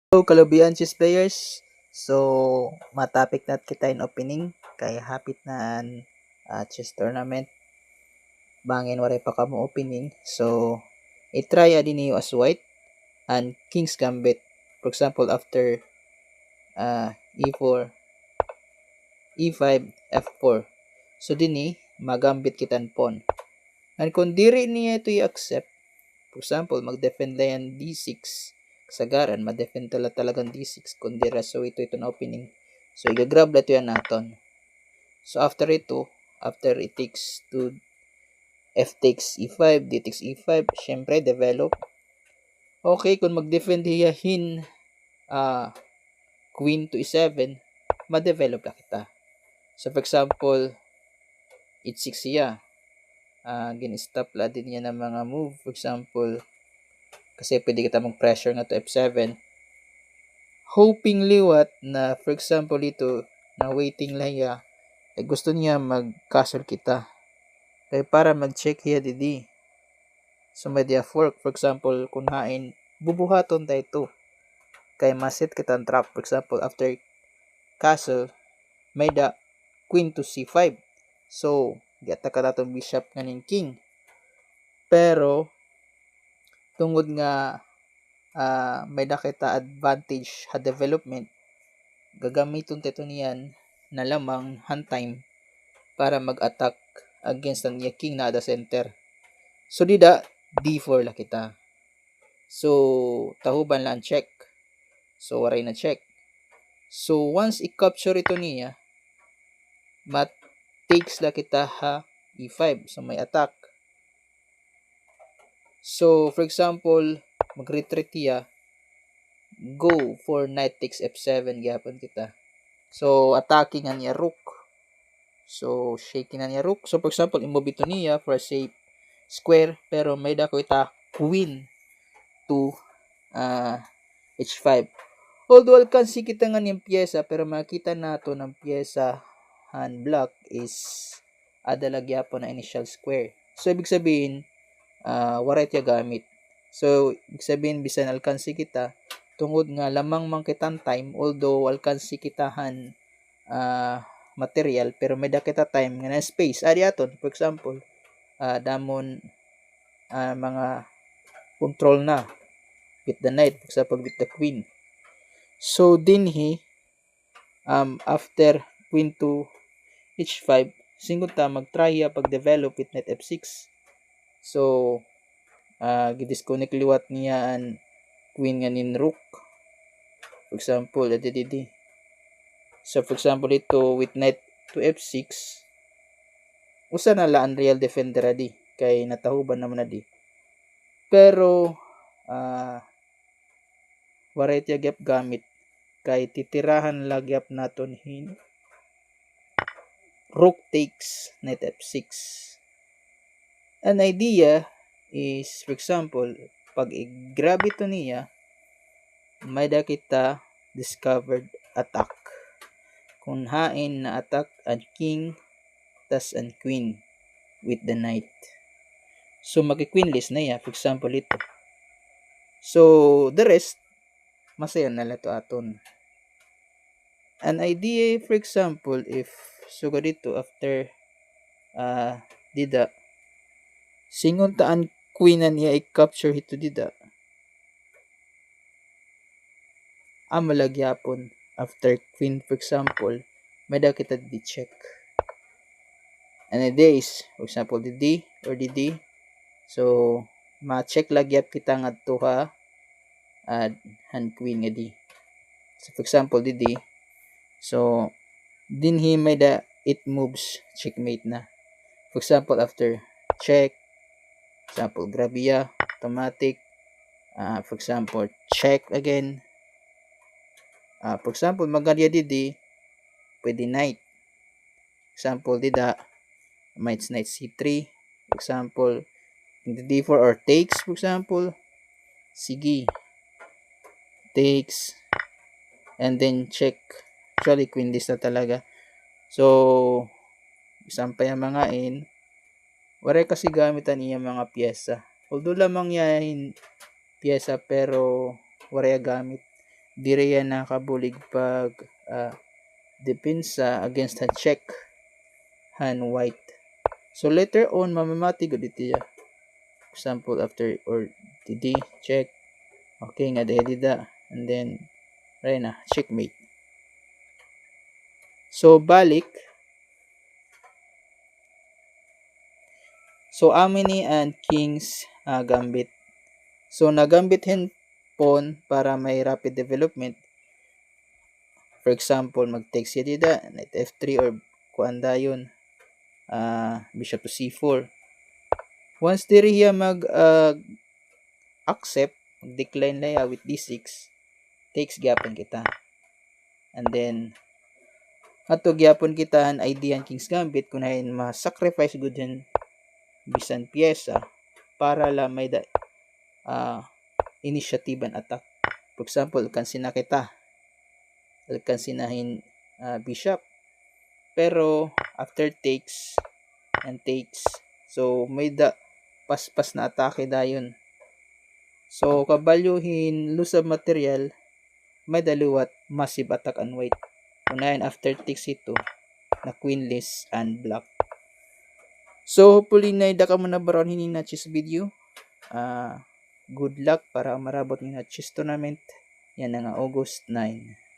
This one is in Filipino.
Hello, kalubian chess players. So, matapik nat kita in opening kay hapit na chess tournament. Bangin waray pa kamo opening. So, i-try adin niyo as white and king's gambit. For example, after e4, e5, f4. So, dini magambit kitan pawn. And kung diri niya ito i-accept, for example, mag-defend na yan d6, kasagaran, ma-defend talagang d6 kundi raso ito na opening. So, i-grab na ito yan naton. So, after it takes to f takes e5, d takes e5, syempre, develop. Okay, kung mag-defend hiyahin queen to e7, ma-develop na kita. So, for example, h6 siya. Gin-stop la din niya ng mga move. For example, kasi pwede kita mag-pressure nga to f7. Hoping liwat na, for example, ito, na waiting lang ya, gusto niya mag-castle kita. Kaya para mag-check hiya didi. So, may dia fork. For example, kung hain, bubuhaton tayo ito. Kaya masit kita ang trap. For example, after castle, may da queen to c5. So, gata ka natong bishop nganing king. Pero, tungod nga may nakita advantage ha development, gagamiton tayo niyan na lamang hand time para mag-attack against ang king na ada center. So, dida, d4 la kita. So, tahuban lang check. So, waray na check. So, once i-capture ito niya, takes la kita ha e5. So, may attack. So, for example, mag-retreat niya, go for knight takes f7 gyapon kita. So, attacking na niya rook. So, shaking na niya rook. So, for example, imove ito niya for a safe square, pero may dako ita queen to h5. Although alkansi kita nga niyang pyesa, pero makita nato ng pyesa hand block is adalagyapon na initial square. So, ibig sabihin, waray tiya gamit. So, ibig sabihin, bisan alkansi kita, tungod nga lamang man kitang time, although alkansi kitahan material, pero may da kita time nga na space. Adi aton, for example, damon mga control na with the knight, for example, with the queen. So, dinhi, after queen to h5, singgot ta mag-try pag-develop with knight f6. So, gidisconnect liwat niya ang queen nga nin rook. For example, adididi. So, for example, ito with knight to f6, usa na la unreal defender adi, kay natahuban naman adi. Pero, waray tiya gyap gamit, kay titirahan lagyap naton hin rook takes knight f6. An idea is, for example, pag i-grab ito niya, may da kita discovered attack. Kung hain na attack ang king tas ang queen with the knight. So, maki-queenless na ya, for example, ito. So, the rest, masaya na lato aton. An idea, for example, if suga dito after dida, singon taan queen na niya i-capture ito dida, malagyapon after queen, for example, may da kita di-check. And idea is, for example, dd or dd. So, ma-check lagyap kita nga to ha hand queen nga di. So, for example, dd. So, dinhi may da it moves checkmate na. For example, after check, example, grabia, automatic. For example, check again. For example, magadya didi, pwede knight. Example, dida, knight c3. For example, d4 or takes, for example, sige, takes, and then check. Actually, queenless na talaga. So, isang pa yung mga waray kasi gamitan niya mga pyesa. Although lamang yan pyesa, pero waray gamit. dire yan nakabulig pag depensa against hand check hand white. So later on mamamati gud iti ya. Example after or didi check. Okay nga dida and then right na checkmate. So balik. So amini and kings gambit. So nagambit hen pawn para may rapid development. For example, mag-take siya dida, knight f3 or kuan dayon, bishop to c4. Once diri hiya accept, mag-decline laya with d6, takes gyapon kita. And then, ato gyapon kita ang idea king's gambit kung na ma-sacrifice good yan bisan pyesa para la may initiative and attack. For example, kansina kita. Kansinahin bishop. Pero after takes and takes, so may paspas na atake dayon. So kabalyuhin lusab material, may daliwat massive attack and white. Unahin after takes ito na queenless and black. So hopefully naida ka mo na baron hini na chess video. Good luck para marabot ni na chess tournament yan nga August 9.